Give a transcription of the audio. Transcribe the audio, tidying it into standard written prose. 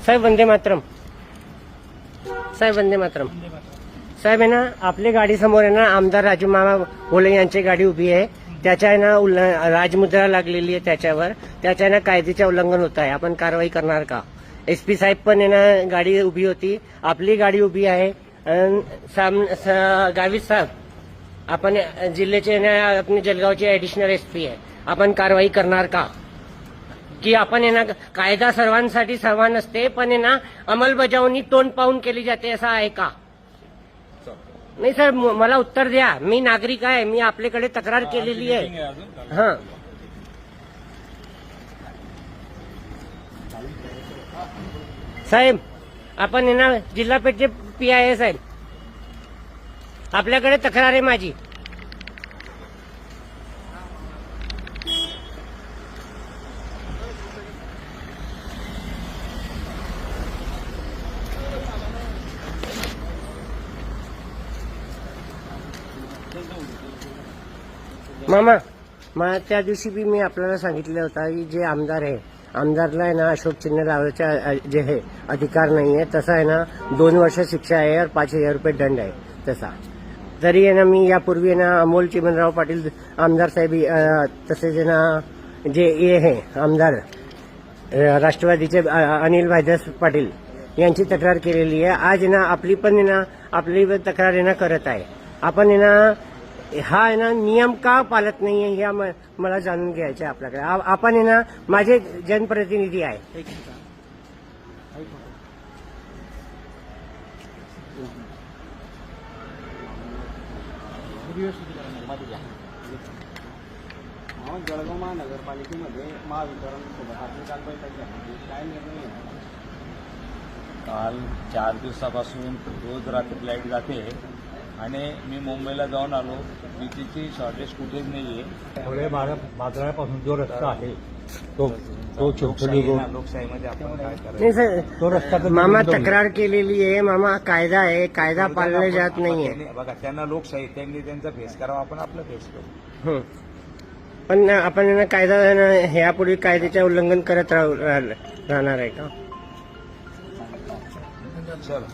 साहेब वंदे मातरम. साहेब वंदे मातरम. साहेब आहे ना, आपली गाडी समोर आहे ना, आमदार राजू मामा भोले यांची गाडी उभी आहे. त्याच्या आहे ना राजमुद्रा लागलेली आहे त्याच्यावर. त्याच्या आहे ना कायद्याचे उल्लंघन होत आहे. आपण कारवाई करणार का? एसपी साहेब पण आहे ना, गाडी उभी होती, आपली गाडी उभी आहे. गावित साहेब, आपण जिल्ह्याचे ना, आपले जळगावचे ऍडिशनल एसपी आहे. आपण कारवाई करणार का? की आपण आहे ना, कायदा सर्वांसाठी समान असते, पण आहे ना अंमलबजावणी तोंड पाहून केली जाते, असं आहे का? नाही सर, मला उत्तर द्या. मी नागरिक आहे, मी आपल्याकडे तक्रार केलेली आहे. हा, साहेब आपण आहे ना जिल्हा पेठचे PI आहे साहेब. आपल्याकडे तक्रार आहे माझी. मामा, त्या दिवशी बी मी आपल्याला सांगितलं होतं की जे आमदार आहे, आमदारला आहे ना अशोक चिन्ह लावायचा जे आहे अधिकार नाही आहे. तसा आहे ना 2 वर्ष शिक्षा आहे और 5,000 रुपये दंड आहे तसा. तरी आहे ना मी यापूर्वी आहे ना अमोल चिमणराव पाटील आमदार साहेब, तसेच आहे ना जे आहे आमदार राष्ट्रवादीचे अनिल भाईदास पाटील यांची तक्रार केलेली आहे. आज आहे ना आपली पण आहे ना, आपली तक्रार आहे ना करत आहे. आपण आहे ना हा आहे ना नियम का पाळत नाहीये हे मला जाणून घ्यायचं आहे आपल्याकडे. आपण आहे ना माझे जनप्रतिनिधी आहे. जळगाव महानगरपालिकेमध्ये महावितरणसोबत आपली काल बैठक झाली, काय निर्णय आहे? काल 4 दिवसापासून रोज रात्री लाईट जाते आणि मी मुंबईला जाऊन आलो. विजेची शॉर्टेज कुठेच नाही आहे. थोडे बाजारापासून जो रस्ता आहे तो चिंचोली रोड, लोकशाहीमध्ये आपण काय करायचं? नाही सर, तो रस्ता मामा तक्रार केलेली आहे. मामा कायदा आहे, कायदा पाळला जात नाहीये. बघा, त्यांना लोकशाही, त्यांनी त्यांचा फेस करावा, आपण आपला फेस करू. पण आपण ना कायदा ह्यापूर्वी कायद्याचे उल्लंघन करत राहणार आहे का? चला.